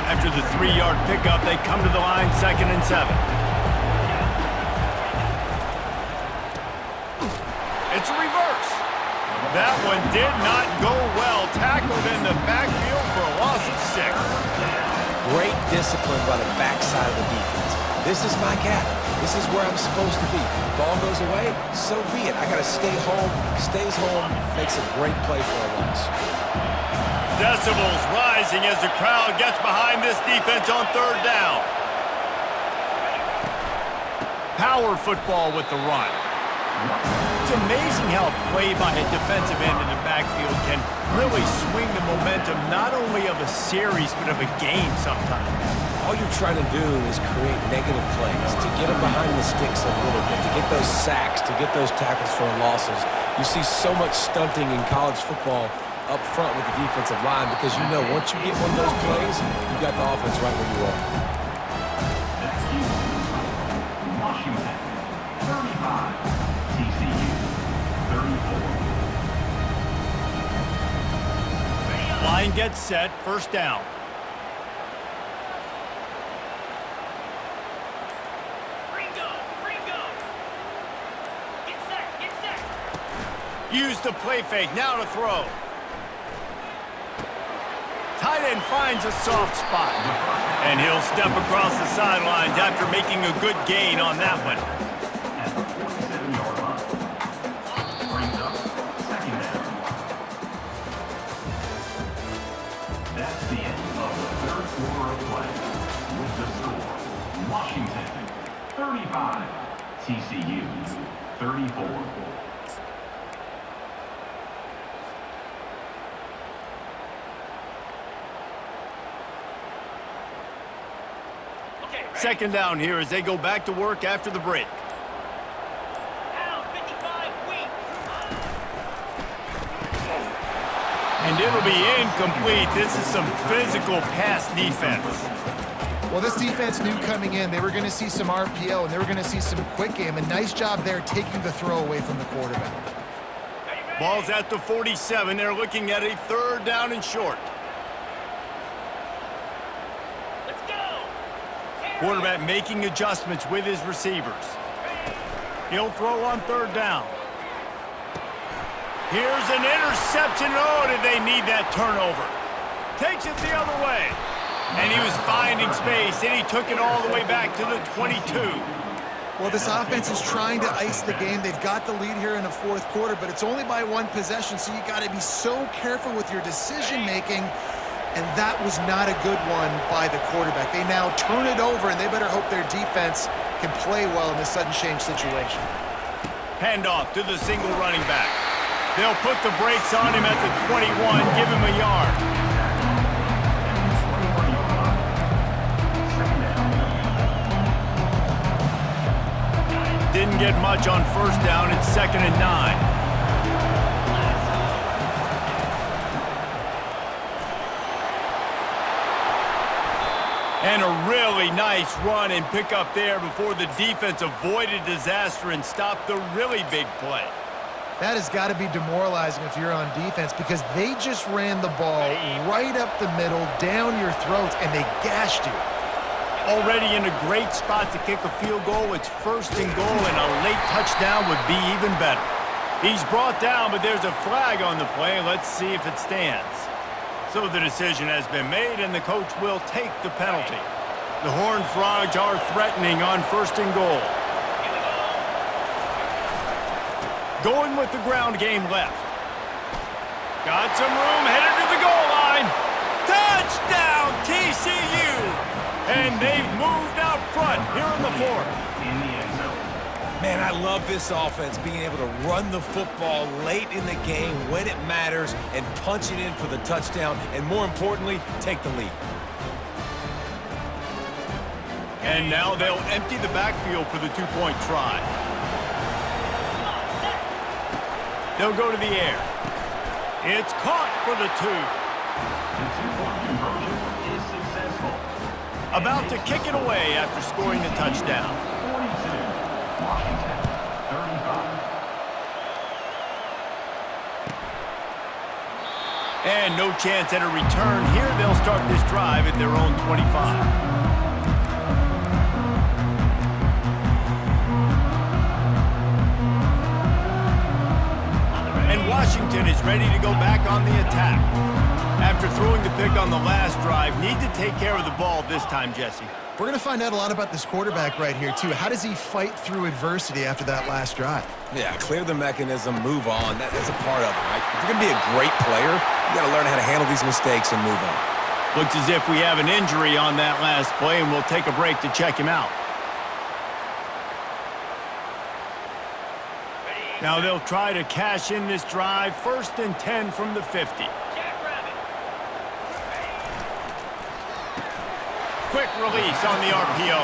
After the 3-yard pickup, they come to the line, 2nd and 7. It's a reverse. That one did not go well. Tackled in the backfield for a loss of 6. Great discipline by the backside of the defense. This is my gap. This is where I'm supposed to be. Ball goes away, so be it. I got to stay home. Stays home, makes a great play for a loss. Decibels rising as the crowd gets behind this defense on 3rd down. Power football with the run. It's amazing how a play by a defensive end in the backfield can really swing the momentum not only of a series but of a game sometimes. All you're trying to do is create negative plays, to get them behind the sticks a little bit, to get those sacks, to get those tackles for losses. You see so much stunting in college football up front with the defensive line because you know once you get one of those plays, you got the offense right where you are. That's Washington, 35. TCU, 34. And gets set, first down. Use the play fake, now to throw. Tight end finds a soft spot. And he'll step across the sidelines after making a good gain on that one. At the 47-yard line. Brings up second down. That's the end of the third quarter of play. With the score, Washington 35, TCU 34. Second down here as they go back to work after the break. And it'll be incomplete. This is some physical pass defense. Well, this defense knew coming in they were going to see some RPO and they were going to see some quick game. A nice job there taking the throw away from the quarterback. Ball's at the 47. They're looking at a third down and short. Quarterback making adjustments with his receivers. He'll throw on third down. Here's an interception. Oh, did they need that turnover? Takes it the other way. And he was finding space, and he took it all the way back to the 22. Well, this offense is trying to ice the game. They've got the lead here in the fourth quarter, but it's only by one possession, so you got to be so careful with your decision-making. And that was not a good one by the quarterback. They now turn it over, and they better hope their defense can play well in this sudden change situation. Handoff to the single running back. They'll put the brakes on him at the 21, give him a yard. Didn't get much on first down. It's 2nd and 9. And a really nice run and pick up there before the defense avoided disaster and stopped the really big play. That has got to be demoralizing if you're on defense because they just ran the ball right up the middle, down your throats, and they gashed you. Already in a great spot to kick a field goal. It's 1st and goal, and a late touchdown would be even better. He's brought down, but there's a flag on the play. Let's see if it stands. So the decision has been made, and the coach will take the penalty. The Horned Frogs are threatening on 1st and goal. Going with the ground game left. Got some room, headed to the goal line. Touchdown, TCU! And they've moved out front here in the 4th. In the end zone. Man, I love this offense, being able to run the football late in the game when it matters and punch it in for the touchdown, and more importantly, take the lead. And now they'll empty the backfield for the two-point try. They'll go to the air. It's caught for the 2. The two-point conversion is successful. About to kick it away after scoring the touchdown. 42. Washington 35. And no chance at a return here. They'll start this drive at their own 25. And Washington is ready to go back on the attack. After throwing the pick on the last drive, need to take care of the ball this time, Jesse. We're going to find out a lot about this quarterback right here, too. How does he fight through adversity after that last drive? Yeah, clear the mechanism, move on. That's a part of it, right? If you're going to be a great player, you got to learn how to handle these mistakes and move on. Looks as if we have an injury on that last play, and we'll take a break to check him out. Now they'll try to cash in this drive. 1st and 10 from the 50. Quick release on the RPO.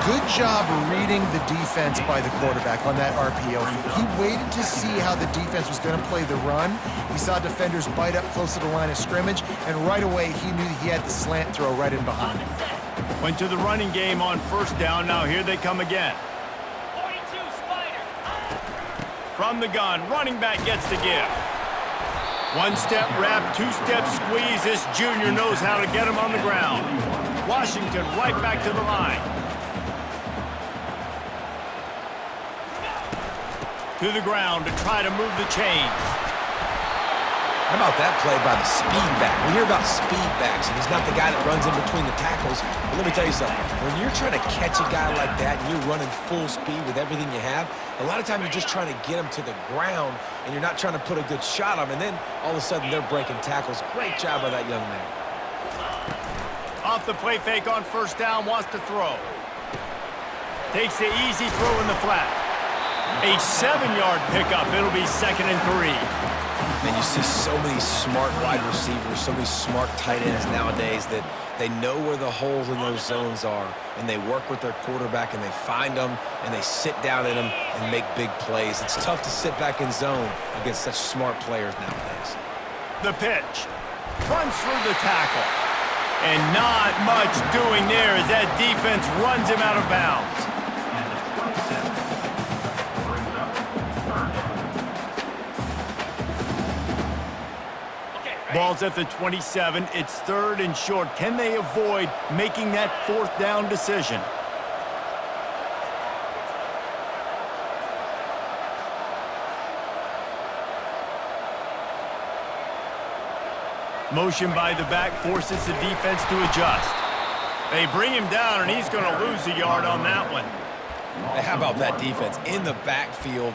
Good job reading the defense by the quarterback on that RPO. He waited to see how the defense was going to play the run. He saw defenders bite up close to the line of scrimmage, and right away he knew he had the slant throw right in behind him. Went to the running game on 1st down. Now here they come again. From the gun, running back gets the give. One-step wrap, two-step squeeze. This junior knows how to get him on the ground. Washington right back to the line. To the ground to try to move the chains. How about that play by the speed back? We hear about speed backs, and he's not the guy that runs in between the tackles. But let me tell you something. When you're trying to catch a guy like that and you're running full speed with everything you have, a lot of times you're just trying to get him to the ground, and you're not trying to put a good shot on him. And then all of a sudden they're breaking tackles. Great job by that young man. Off the play fake on first down, wants to throw. Takes the easy throw in the flat. A 7-yard pickup. It'll be 2nd and 3. And you see so many smart wide receivers, so many smart tight ends nowadays that they know where the holes in those zones are, and they work with their quarterback, and they find them, and they sit down in them and make big plays. It's tough to sit back in zone against such smart players nowadays. The pitch. Runs through the tackle. And not much doing there as that defense runs him out of bounds. Ball's at the 27. It's 3rd and short. Can they avoid making that 4th down decision? Motion by the back forces the defense to adjust. They bring him down, and he's going to lose a yard on that one. Hey, how about that defense? In the backfield,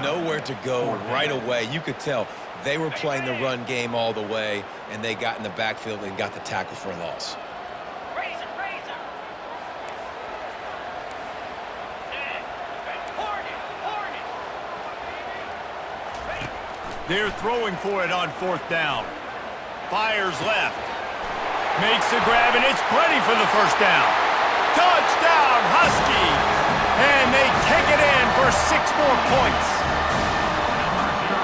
nowhere to go right away. You could tell they were playing the run game all the way, and they got in the backfield and got the tackle for a loss. They're throwing for it on 4th down. Fires left. Makes the grab, and it's plenty for the first down. Touchdown, Huskies! And they take it in for 6 more points.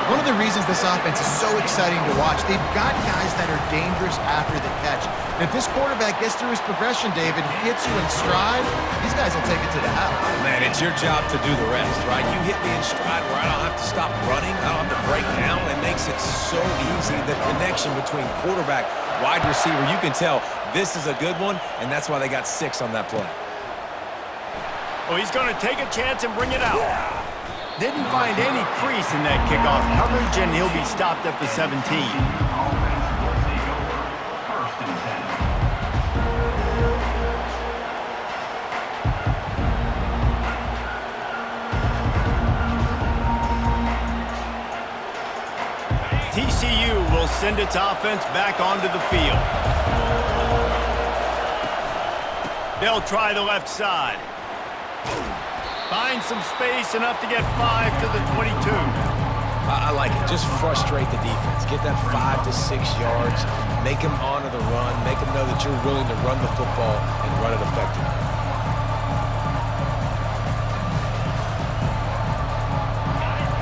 One of the reasons this offense is so exciting to watch, they've got guys that are dangerous after the catch. And if this quarterback gets through his progression, David, hits you in stride, these guys will take it to the house. Man, it's your job to do the rest, right? You hit me in stride where I don't have to stop running, I don't have to break down. It makes it so easy. The connection between quarterback, wide receiver, you can tell this is a good one, and that's why they got 6 on that play. Well, he's going to take a chance and bring it out. Didn't find any crease in that kickoff coverage, and he'll be stopped at the 17. TCU will send its offense back onto the field. They'll try the left side. Find some space, enough to get 5 to the 22. I like it. Just frustrate the defense. Get that 5 to 6 yards. Make them honor the run. Make them know that you're willing to run the football and run it effectively.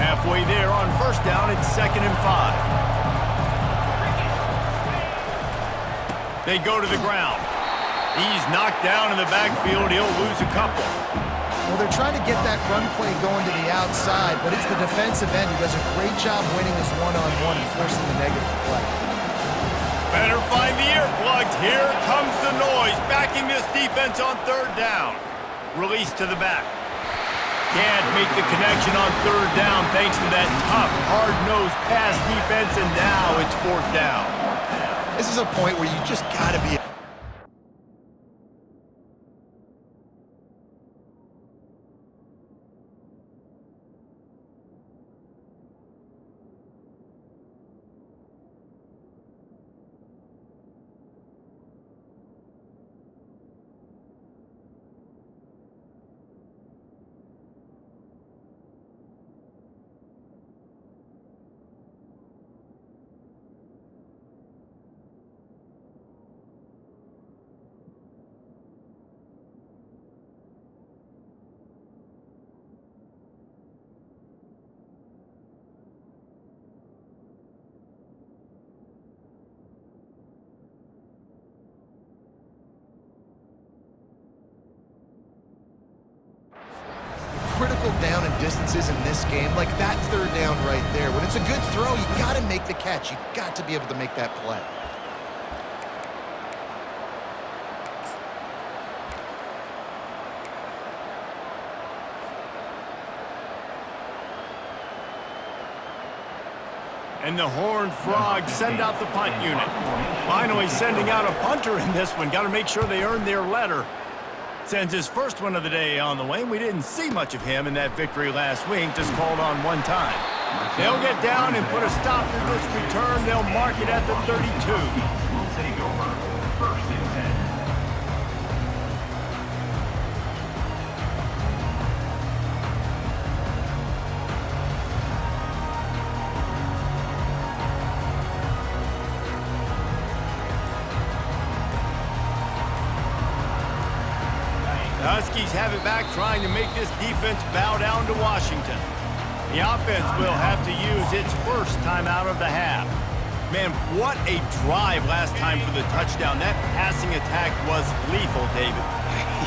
Halfway there on first down, it's 2nd and 5. They go to the ground. He's knocked down in the backfield. He'll lose a couple. Well, they're trying to get that run play going to the outside, but it's the defensive end who does a great job winning this one-on-one and forcing the negative play. Better find the earplugs. Here comes the noise, backing this defense on 3rd down. Release to the back. Can't make the connection on 3rd down thanks to that tough, hard-nosed pass defense, and now it's 4th down. This is a point where you just got to be distances in this game, like that third down right there. When it's a good throw, you got to make the catch. You've got to be able to make that play. And the Horned Frogs send out the punt unit. Finally sending out a punter in this one. Got to make sure they earn their letter. Sends his first one of the day on the way. We didn't see much of him in that victory last week, just called on one time. They'll get down and put a stop to this return. They'll mark it at the 32. Will take over. First and 10. The Huskies have it back, trying to make this defense bow down to Washington. The offense will have to use its first timeout of the half. Man, what a drive last time for the touchdown. That passing attack was lethal, David.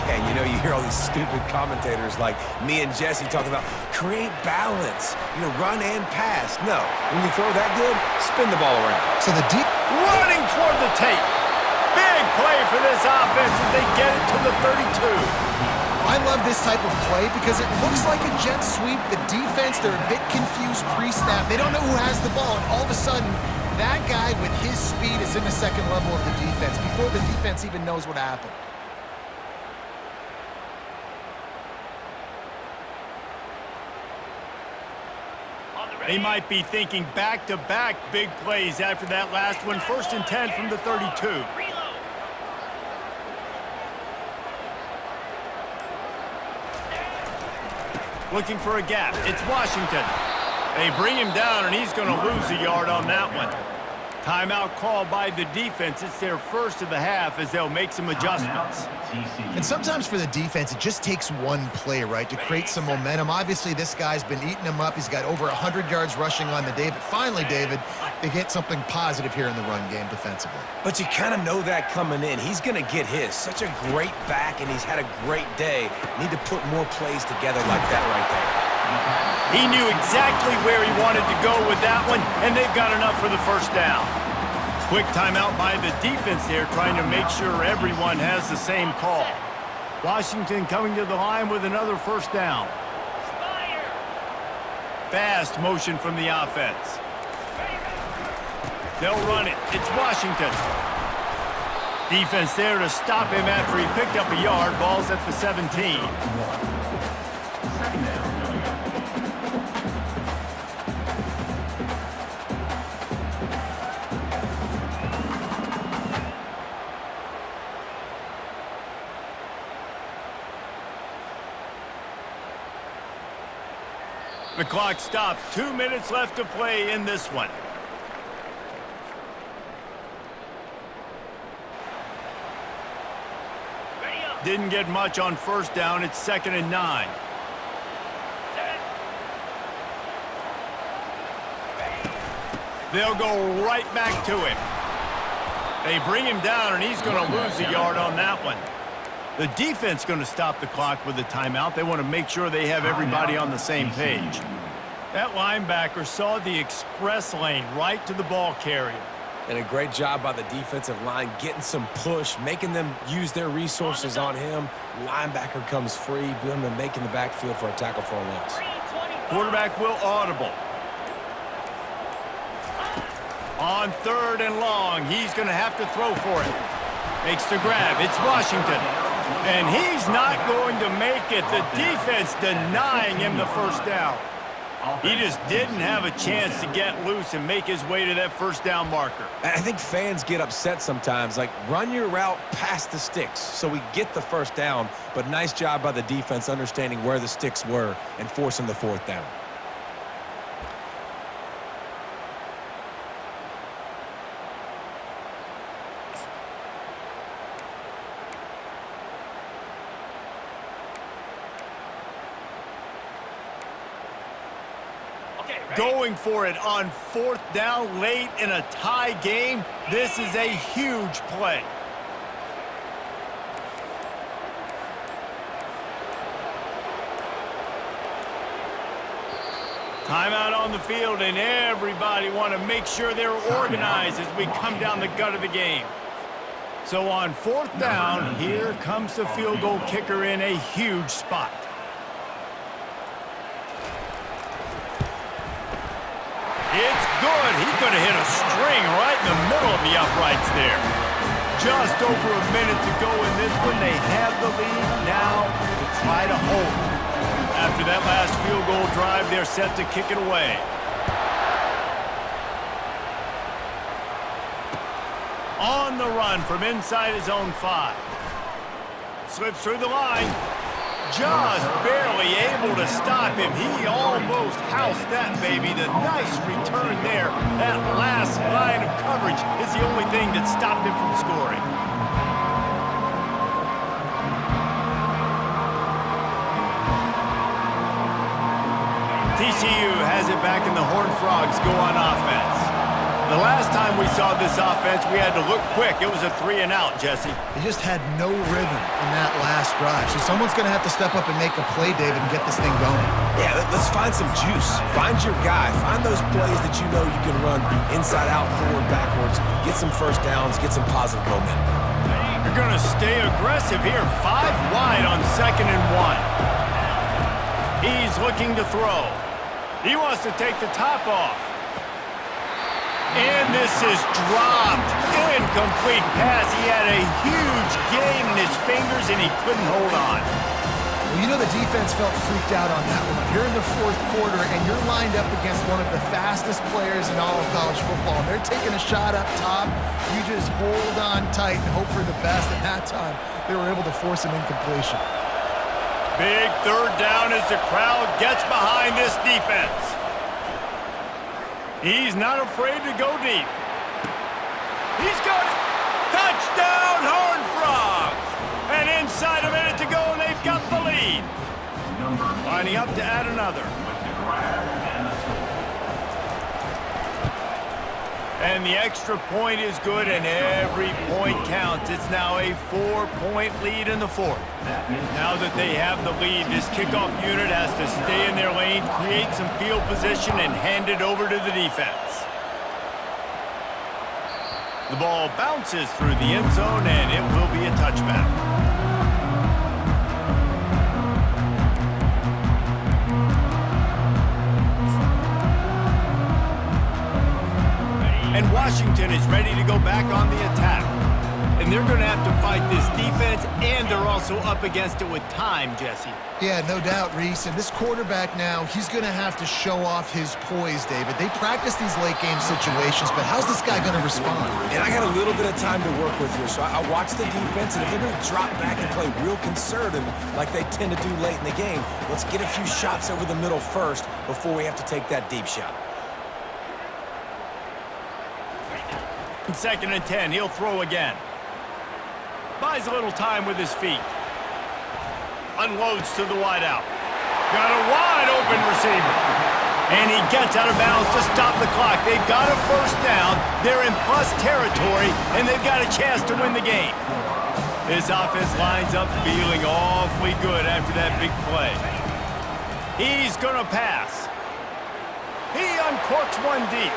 Yeah, you know, you hear all these stupid commentators like me and Jesse talking about create balance, run and pass. No, when you throw that good, spin the ball around. So the deep Running toward the tape. Big play for this offense as they get it to the 32. I love this type of play because it looks like a jet sweep. The defense, they're a bit confused pre-snap. They don't know who has the ball, and all of a sudden, that guy with his speed is in the second level of the defense before the defense even knows what happened. They might be thinking back-to-back big plays after that last one. First and 10 from the 32. Looking for a gap. It's Washington. They bring him down, and he's going to lose a yard on that one. Timeout called by the defense. It's their first of the half as they'll make some adjustments. And sometimes for the defense, it just takes one play, right, to create some momentum. Obviously, this guy's been eating them up. He's got over 100 yards rushing on the day. But finally, David, they get something positive here in the run game defensively. But you kind of know that coming in. He's going to get his. Such a great back, and he's had a great day. Need to put more plays together like that right there. He knew exactly where he wanted to go with that one, and they've got enough for the first down. Quick timeout by the defense there, trying to make sure everyone has the same call. Washington coming to the line with another first down. Fast motion from the offense. They'll run it. It's Washington. Defense there to stop him after he picked up a yard. Ball's at the 17. Second down. The clock stops. 2 minutes left to play in this one. Didn't get much on first down. It's 2nd and 9. They'll go right back to him. They bring him down, and he's going to lose a yard on that one. The defense going to stop the clock with a timeout. They want to make sure they have everybody on the same page. That linebacker saw the express lane right to the ball carrier. And a great job by the defensive line getting some push, making them use their resources on him. Linebacker comes free, boom, and making the backfield for a tackle for a loss. Quarterback will audible. On 3rd and long, he's going to have to throw for it. Makes the grab. It's Washington. And he's not going to make it. The defense denying him the first down. He just didn't have a chance to get loose and make his way to that first down marker. I think fans get upset sometimes, like run your route past the sticks so we get the first down, but nice job by the defense understanding where the sticks were and forcing the 4th down. Going for it on 4th down late in a tie game. This is a huge play. Timeout on the field, and everybody want to make sure they're organized as we come down the gut of the game. So on 4th down, here comes the field goal kicker in a huge spot. It's good. He could have hit a string right in the middle of the uprights there. Just over a minute to go in this one. They have the lead now to try to hold. After that last field goal drive, they're set to kick it away. On the run from inside his own 5. Slips through the line. Just barely able to stop him. He almost housed that baby. The nice return there. That last line of coverage is the only thing that stopped him from scoring. TCU has it back, and the Horned Frogs go on offense. The last time we saw this offense, we had to look quick. It was a 3-and-out, Jesse. They just had no rhythm in that last drive. So someone's going to have to step up and make a play, David, and get this thing going. Yeah, let's find some juice. Find your guy. Find those plays that you know you can run inside out, forward, backwards. Get some first downs. Get some positive momentum. You're going to stay aggressive here. 5 wide on 2nd and 1. He's looking to throw. He wants to take the top off. And this is dropped. Incomplete pass. He had a huge gain in his fingers, and he couldn't hold on. Well, you know the defense felt freaked out on that one. You're in the 4th quarter, and you're lined up against one of the fastest players in all of college football. They're taking a shot up top. You just hold on tight and hope for the best. At that time, they were able to force an incompletion. Big 3rd down as the crowd gets behind this defense. He's not afraid to go deep. He's got it. Touchdown, Horned Frogs! And inside a minute to go, and they've got the lead. Lining up to add another. And the extra point is good, and every point counts. It's now a 4-point lead in the 4th. Now that they have the lead, this kickoff unit has to stay in their lane, create some field position, and hand it over to the defense. The ball bounces through the end zone, and it will be a touchback. And Washington is ready to go back on the attack. And they're going to have to fight this defense, and they're also up against it with time, Jesse. Yeah, no doubt, Reese. And this quarterback now, he's going to have to show off his poise, David. They practice these late-game situations, but how's this guy going to respond? And I got a little bit of time to work with here, so I watch the defense, and if they're going to drop back and play real conservative like they tend to do late in the game, let's get a few shots over the middle first before we have to take that deep shot. 2nd and 10, he'll throw again. Buys a little time with his feet. Unloads to the wideout. Got a wide open receiver. And he gets out of bounds to stop the clock. They've got a 1st down. They're in plus territory, and they've got a chance to win the game. This offense lines up feeling awfully good after that big play. He's going to pass. He uncorks one deep.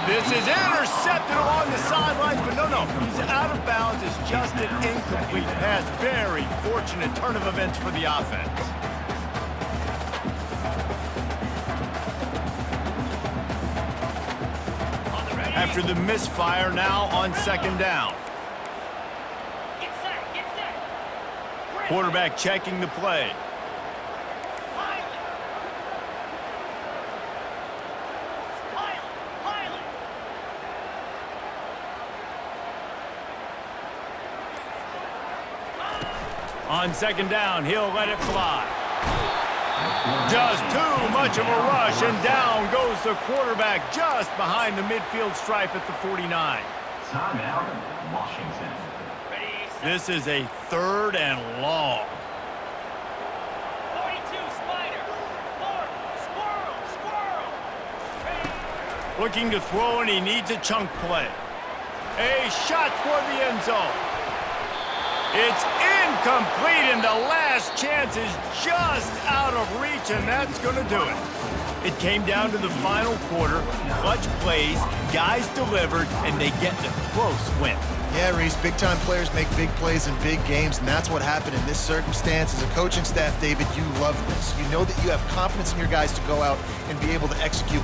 This is intercepted along the sidelines, but no, he's out of bounds. It's just an incomplete pass. Very fortunate turn of events for the offense. After the misfire, now on 2nd down. Quarterback checking the play. On 2nd down, he'll let it fly. Just too much of a rush, and down goes the quarterback just behind the midfield stripe at the 49. Timeout, Washington. This is a 3rd and long. 42, Spider. Squirrel. Looking to throw, and he needs a chunk play. A shot toward the end zone. It's incomplete, and the last chance is just out of reach, and that's going to do it. It came down to the final quarter, clutch plays, guys delivered, and they get the close win. Yeah, Reese, big-time players make big plays in big games, and that's what happened in this circumstance. As a coaching staff, David, you love this. You know that you have confidence in your guys to go out and be able to execute.